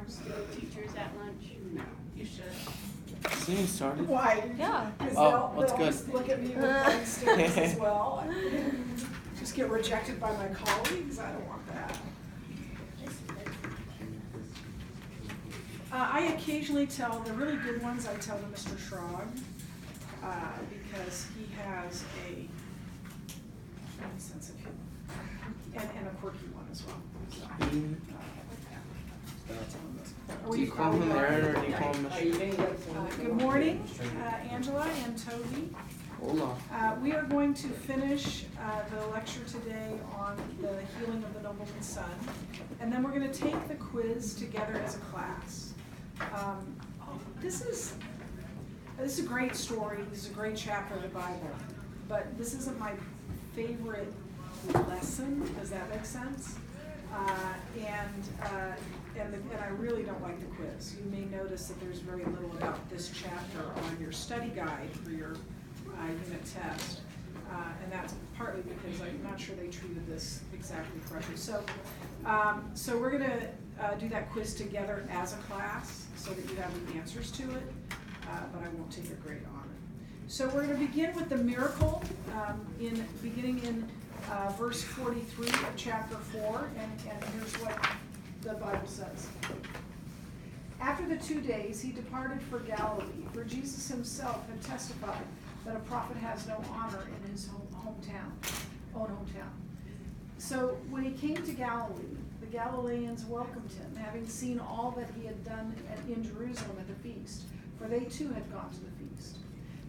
arms to the teachers at lunch? No. You should. Isn't it started? Why? Yeah. Because Oh, they'll that's good. just look at me with fine stares as well. Just get rejected by my colleagues. I don't want that. I occasionally tell, the really good ones I tell to Mr. Schrog, because he has a sense of humor, and a quirky one as well. So, Do you call him Aaron or do you call him good morning, Angela and Toby. Hold on. We are going to finish the lecture today on the healing of the nobleman's son, and then we're going to take the quiz together as a class. This is a great story. This is a great chapter of the Bible, but this isn't my favorite lesson. Does that make sense? And I really don't like the quiz. You may notice that there's very little about this chapter on your study guide for your unit test, and that's partly because I'm not sure they treated this exactly correctly. So we're going to do that quiz together as a class so that you have the answers to it, but I won't take a grade on it. So we're going to begin with the miracle, beginning in verse 43 of chapter 4, and here's what the Bible says. After the 2 days, he departed for Galilee, for Jesus himself had testified that a prophet has no honor in his own hometown. So when he came to Galilee, the Galileans welcomed him, having seen all that he had done in Jerusalem at the feast, for they too had gone to the feast.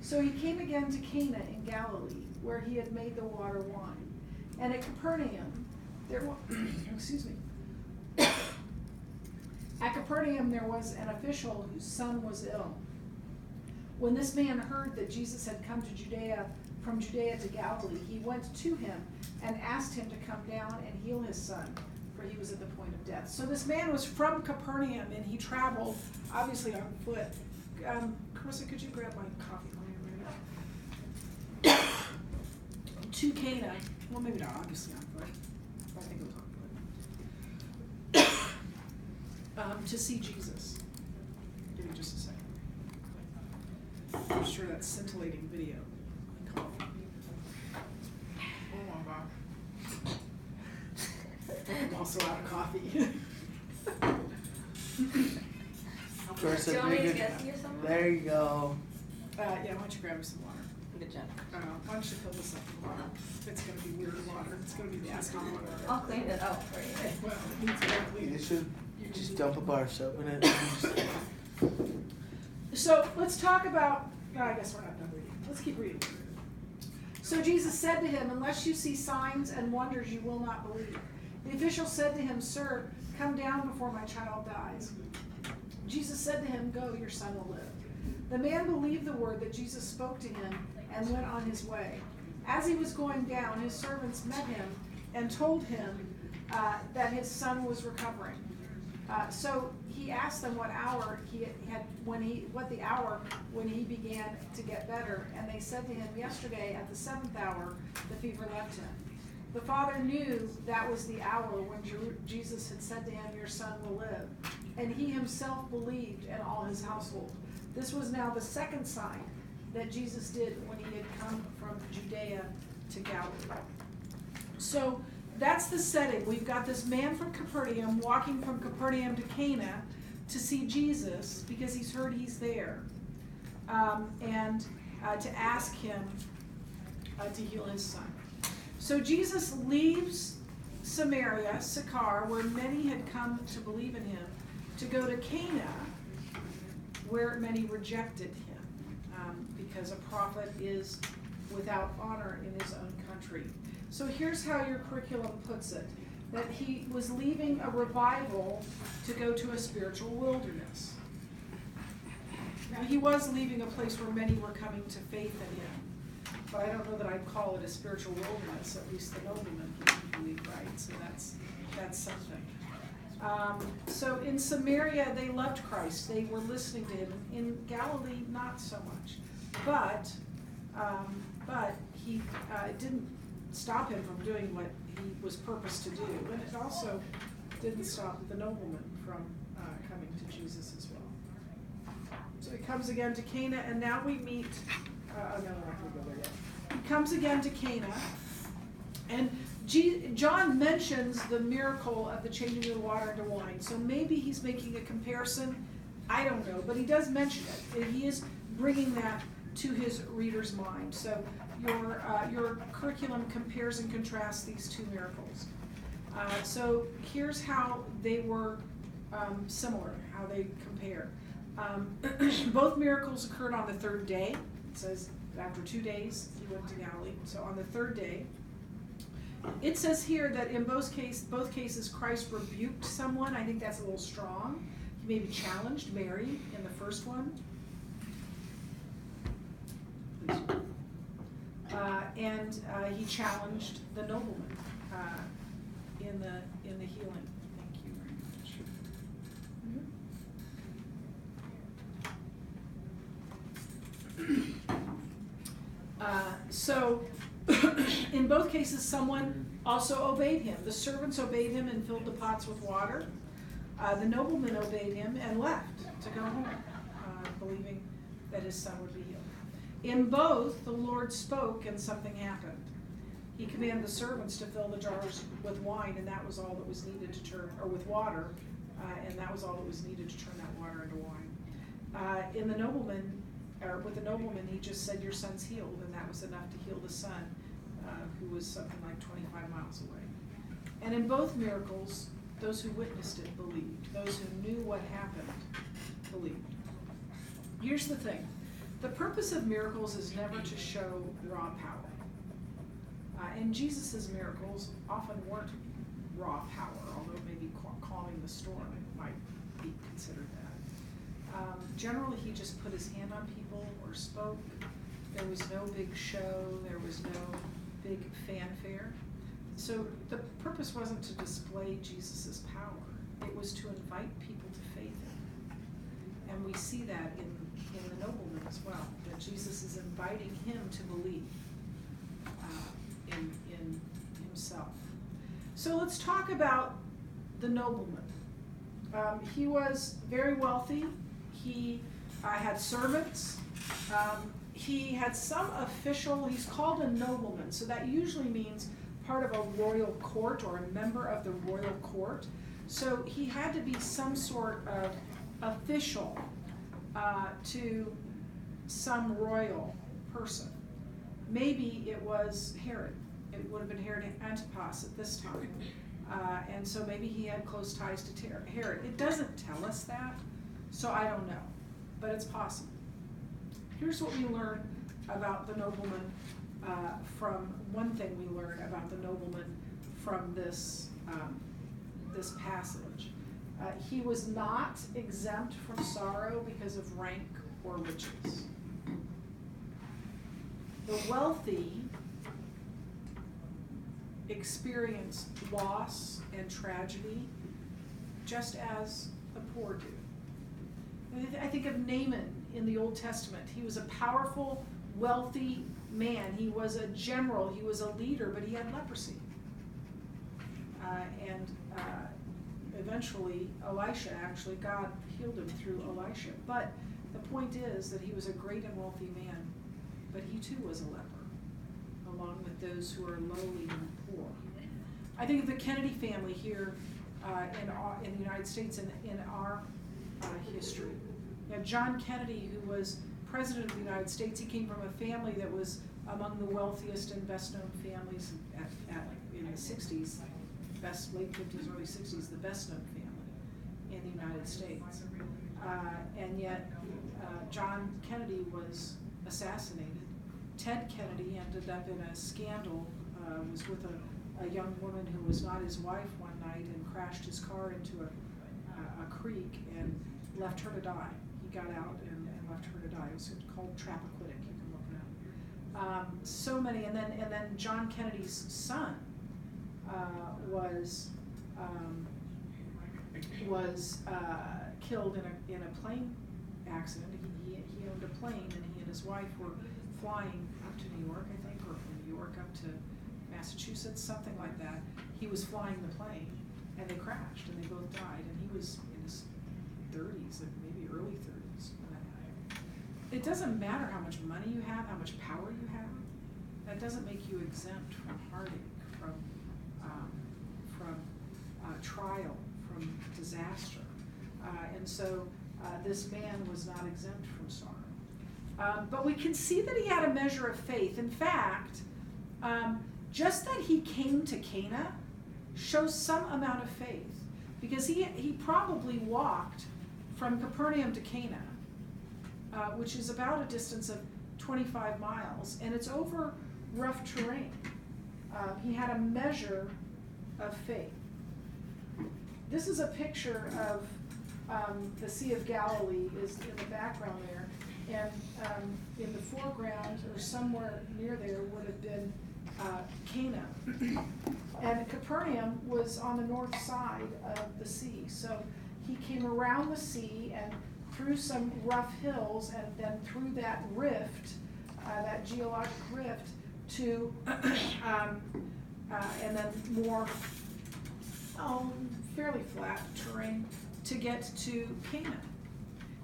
So he came again to Cana in Galilee, where he had made the water wine. And at Capernaum, there was an official whose son was ill. When this man heard that Jesus had come to from Judea to Galilee, he went to him and asked him to come down and heal his son, for he was at the point of death. So this man was from Capernaum, and he traveled, obviously on foot. Carissa, could you grab my coffee for me a minute? To Cana. Well, maybe not, obviously on foot. I think it was on foot. To see Jesus. Give me just a second. I'm sure that's scintillating video. Oh my God. I'm also out of coffee. Of course, Do you want me to get you some? there you go. Yeah, why don't you grab me some water? Good job. Why don't you fill this up with water? It's going to be weird water. It's going to be nasty water. I'll clean it up for you. Well, it needs to be clean. You should just dump a bar of soap in it. So let's talk about, no, I guess we're not done reading. Let's keep reading. So Jesus said to him, unless you see signs and wonders, you will not believe. The official said to him, Sir, come down before my child dies. Jesus said to him, Go, your son will live. The man believed the word that Jesus spoke to him and went on his way. As he was going down, his servants met him and told him that his son was recovering. So he asked them what hour what the hour when he began to get better, and they said to him, Yesterday at the 7th hour the fever left him. The father knew that was the hour when Jesus had said to him, Your son will live, and he himself believed, and all his household. This was now the second sign that Jesus did when he had come from Judea to Galilee. So that's the setting. We've got this man from Capernaum walking from Capernaum to Cana to see Jesus because he's heard he's there, and to ask him to heal his son. So Jesus leaves Samaria, Sychar, where many had come to believe in him, to go to Cana, where many rejected him, because a prophet is without honor in his own country. So here's how your curriculum puts it, that he was leaving a revival to go to a spiritual wilderness. Now, he was leaving a place where many were coming to faith in him, but I don't know that I'd call it a spiritual wilderness, at least the noblemen believe, right? So that's something. So in Samaria, they loved Christ. They were listening to him. In Galilee, not so much. But he didn't stop him from doing what he was purposed to do. And it also didn't stop the nobleman from coming comes again to Cana, and now we meet, no, we're not going to go there yet. He comes again to Cana, and John mentions the miracle of the changing of the water into wine. So maybe he's making a comparison. I don't know, but he does mention it. And he is bringing that to his reader's mind. So your curriculum compares and contrasts these two miracles. So here's how they were similar, how they compare. Both miracles occurred on the third day. It says after 2 days he went to Galilee. So on the third day, it says here that in both cases Christ rebuked someone. I think that's a little strong. He maybe challenged Mary in the first one. And he challenged the nobleman in the healing. Thank you very much. So in both cases, someone also obeyed him. The servants obeyed him and filled the pots with water. The nobleman obeyed him and left to go home, believing that his son would be healed. In both, the Lord spoke and something happened. He commanded the servants to fill the jars with wine, and that was all that was needed to turn, or with water, and that was all that was needed to turn that water into wine. With the nobleman, he just said, "Your son's healed," and that was enough to heal the son, who was something like 25 miles away. And in both miracles, those who witnessed it believed. Those who knew what happened believed. Here's the thing. The purpose of miracles is never to show raw power. And Jesus' miracles often weren't raw power, although maybe calming the storm might be considered that. Generally, he just put his hand on people or spoke. There was no big show. There was no big fanfare. So the purpose wasn't to display Jesus' power. It was to invite people to faith in him. And we see that in the nobleman as well, that Jesus is inviting him to believe in himself. So let's talk about the nobleman. He was very wealthy. He had servants. He had some official, he's called a nobleman, so that usually means part of a royal court or a member of the royal court. So he had to be some sort of official to some royal person. Maybe it was Herod. It would have been Herod Antipas at this time. And so maybe he had close ties to Herod. It doesn't tell us that, so I don't know, but it's possible. Here's what we learn about the nobleman one thing we learn about the nobleman from this passage. He was not exempt from sorrow because of rank or riches. The wealthy experience loss and tragedy just as the poor do. I think of Naaman in the Old Testament. He was a powerful, wealthy man. He was a general. He was a leader, but he had leprosy. Eventually, God healed him through Elisha. But the point is that he was a great and wealthy man, but he too was a leper, along with those who are lowly and poor. I think of the Kennedy family here in the United States and in our history. You have John Kennedy, who was President of the United States. He came from a family that was among the wealthiest and best-known families in the 60s, late 50s, early 60s, the best-known family in the United States. And yet, John Kennedy was assassinated. Ted Kennedy ended up in a scandal, was with a young woman who was not his wife one night and crashed his car into a creek and left her to die. He got out and left her to die. It was called Chappaquiddick. You can look it up. So many, and then John Kennedy's son was killed in a plane accident. He owned a plane, and he and his wife were flying up to New York, I think, or from New York up to Massachusetts, something like that. He was flying the plane, and they crashed, and they both died. And he was in his 30s, like maybe early 30s when that happened. it doesn't matter how much money you have, how much power you have. That doesn't make you exempt from heartache, from trial, from disaster. And so this man was not exempt from sorrow. But we can see that he had a measure of faith. In fact, just that he came to Cana shows some amount of faith, because he probably walked from Capernaum to Cana, which is about a distance of 25 miles, and it's over rough terrain. He had a measure of faith. This is a picture of the Sea of Galilee is in the background there, and in the foreground or somewhere near there would have been Cana. And Capernaum was on the north side of the sea. So he came around the sea and through some rough hills, and then through that rift, that geologic rift, to and then more fairly flat terrain to get to Cana.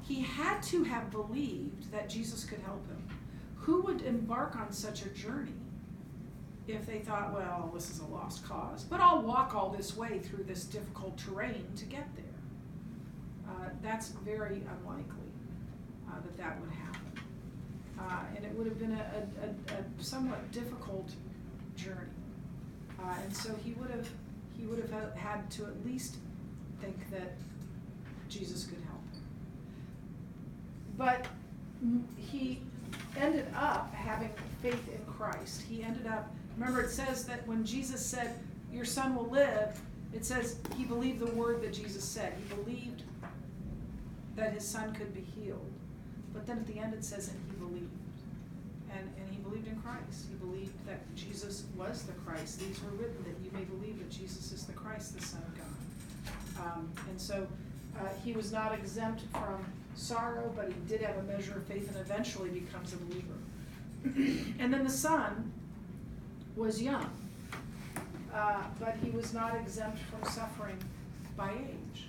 He had to have believed that Jesus could help him. Who would embark on such a journey if they thought, well, this is a lost cause, but I'll walk all this way through this difficult terrain to get there? That's very unlikely that would happen. And it would have been a somewhat difficult journey. And so he would have had to at least think that Jesus could help him. But he ended up having faith in Christ. He ended up, remember it says that when Jesus said, your son will live, it says he believed the word that Jesus said. He believed that his son could be healed. But then at the end it says, and he believed. And he believed in Christ. He believed that Jesus was the Christ. These were written that you may believe that Jesus is the Christ, the Son of God. And so he was not exempt from sorrow, but he did have a measure of faith and eventually becomes a believer. And then the son was young, but he was not exempt from suffering by age.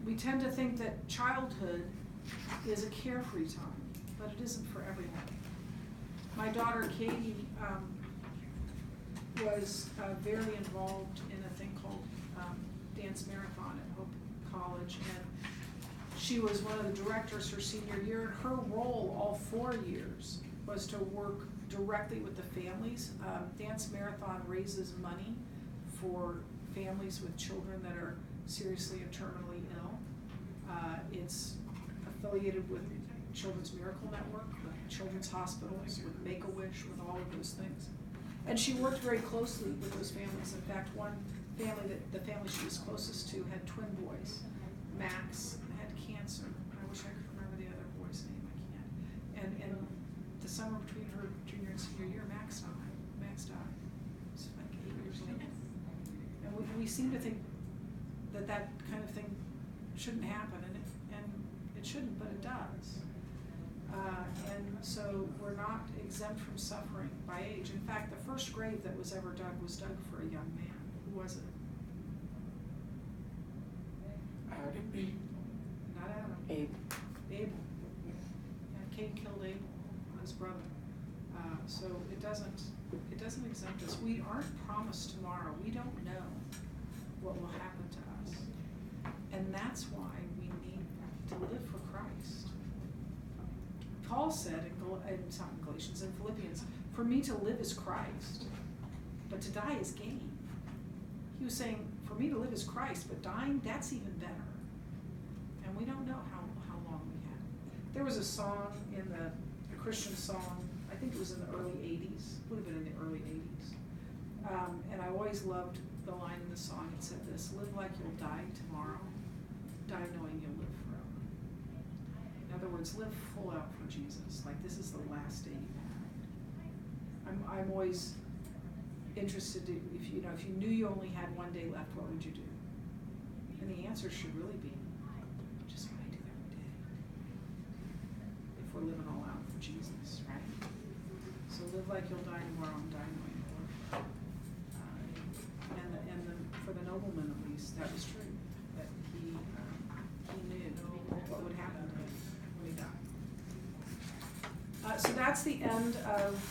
We tend to think that childhood is a carefree time, but it isn't for everyone. My daughter Katie was very involved in a thing called Dance Marathon at Hope College, and she was one of the directors her senior year, and her role all 4 years was to work directly with the families. Dance Marathon raises money for families with children that are seriously and terminally ill. It's affiliated with Children's Miracle Network, with Children's Hospitals, with Make-A-Wish, with all of those things. And she worked very closely with those families. In fact, one family, the family she was closest to, had twin boys. Max had cancer. I wish I could remember the other boy's name. I can't. And the summer between her junior and senior year, Max died. It was like 8 years later. And we seem to think that kind of thing shouldn't happen, and it shouldn't, but it does. And so we're not exempt from suffering by age. In fact, the first grave that was ever dug was dug for a young man. Who was it? Adam. Not Adam. Abel. And Cain killed Abel, his brother. So it doesn't exempt us. We aren't promised tomorrow. We don't know what will happen to us. And that's why we need to live for Christ. Paul said in Philippians, for me to live is Christ, but to die is gain. He was saying, for me to live is Christ, but dying, that's even better. And we don't know how long we have. There was a song in a Christian song, I think it was in the early 80s, would have been in the early 80s. And I always loved the line in the song. It said this, live like you'll die tomorrow, die knowing you'll live forever. In other words, live full out for Jesus, like this is the last day you have. I'm always interested to, if you knew you only had one day left, what would you do? And the answer should really be just what I do every day. If we're living all out for Jesus, right? So live like you'll die tomorrow and die knowing you'll live forever. For the noblemen, at least, that was true. That he knew what would happen to him when he died. that's the end of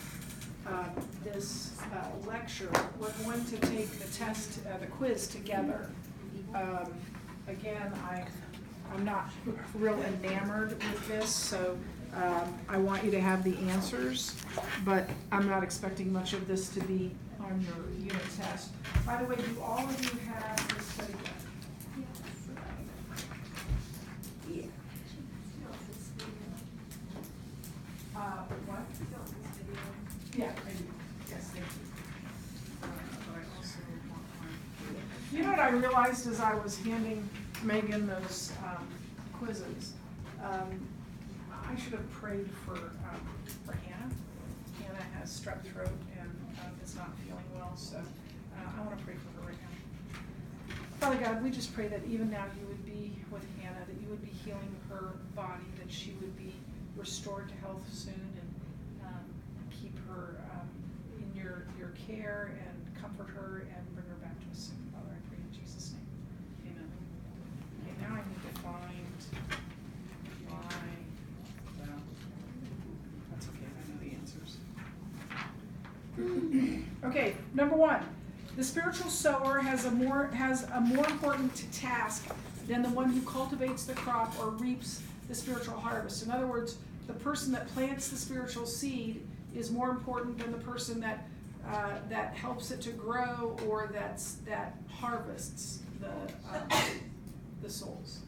this lecture. We're going to take the test, the quiz together. Again, I'm not real enamored with this, so I want you to have the answers, but I'm not expecting much of this to be on your unit test. By the way, do all of you have this study guide? Yeah. What? Yeah, I do. Yes, thank you. But I also want my. You know what I realized as I was handing Megan those quizzes? I should have prayed for Hannah. Hannah has strep throat and is not feeling well, so I want to pray for her right now. Father God, we just pray that even now you would be with Hannah, that you would be healing her body, that she would be restored to health soon, and keep her in your care and comfort her and bring her back to us soon. Father, I pray in Jesus' name. Amen. Okay, now I need to find my, well, that's okay, I know the answers. Okay, number one. The spiritual sower has a more important task than the one who cultivates the crop or reaps the spiritual harvest. In other words, the person that plants the spiritual seed is more important than the person that helps it to grow or that harvests the souls.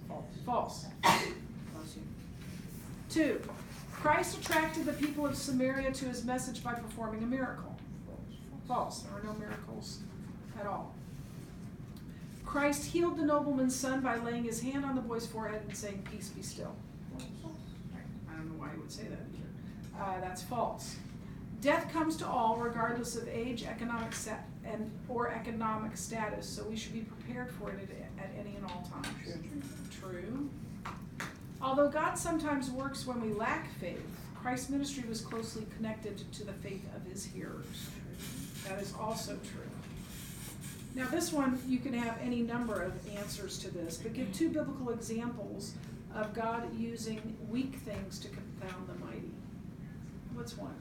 False. 2. Christ attracted the people of Samaria to his message by performing a miracle. False. There are no miracles at all. Christ healed the nobleman's son by laying his hand on the boy's forehead and saying, "Peace, be still." I don't know why he would say that either. That's false. Death comes to all, regardless of age, economic status, so we should be prepared for it at any and all times. True. Although God sometimes works when we lack faith, Christ's ministry was closely connected to the faith of his hearers. That is also true. Now this one, you can have any number of answers to this, but give 2 biblical examples of God using weak things to confound the mighty. What's one?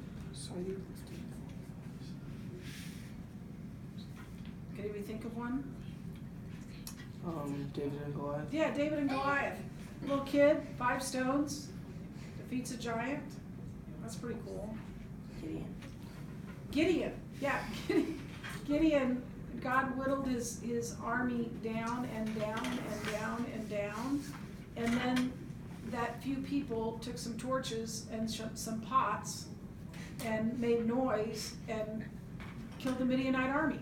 Can anybody think of one? David and Goliath. Yeah, David and Goliath. Little kid, 5 stones, defeats a giant. That's pretty cool. Gideon. Yeah, Gideon. God whittled his army down and down and down and down, and then that few people took some torches and some pots and made noise and killed the Midianite army.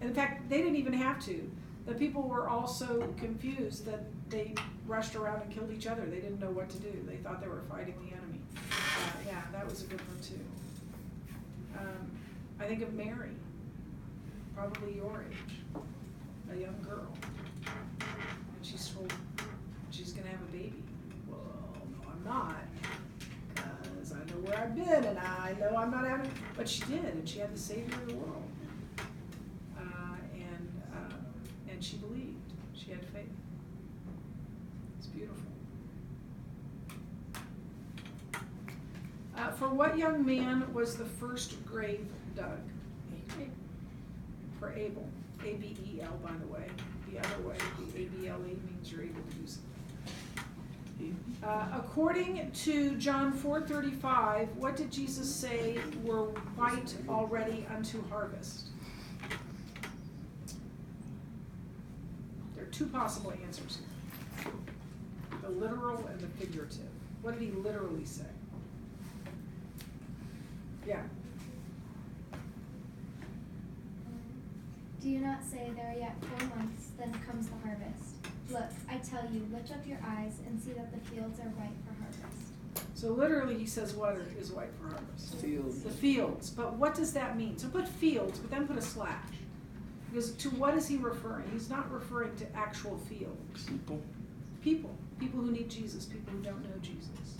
And in fact, they didn't even have to. The people were all so confused that they rushed around and killed each other. They didn't know what to do. They thought they were fighting the enemy. Yeah, that was a good one too. I think of Mary. Probably your age, a young girl, and she's told she's going to have a baby. Well, no, I'm not, because I know where I've been, and I know I'm not having, but she did, and she had the Savior of the world, and she believed, she had faith. It's beautiful. For what young man was the first grave dug? For Abel, A-B-E-L, by the way. The other way, the A-B-L-E means you're able to use it. According to John 4:35, what did Jesus say were white already unto harvest? There are 2 possible answers here. The literal and the figurative. What did he literally say? Yeah. Do you not say there are yet 4 months, then comes the harvest? Look, I tell you, lift up your eyes and see that the fields are ripe for harvest. So literally he says what is white for harvest? Fields. The fields. But what does that mean? So put fields, but then put a slash. Because to what is he referring? He's not referring to actual fields. People. People. People who need Jesus. People who don't know Jesus.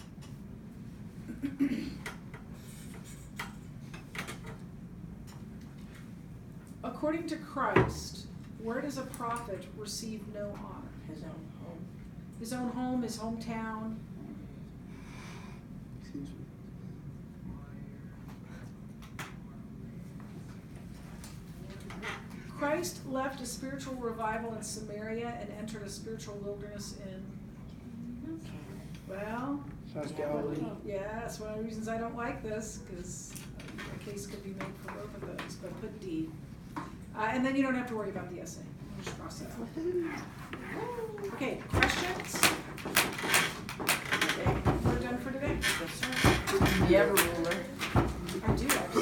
According to Christ, where does a prophet receive no honor? His own home. His own home, his hometown. Excuse me. Christ left a spiritual revival in Samaria and entered a spiritual wilderness in, well, South Galilee. yeah, that's one of the reasons I don't like this, because a case could be made for both of those, but put D. And then you don't have to worry about the essay. We'll just cross that out. Okay, questions? Okay, we're done for today. You have a ruler? I do, actually.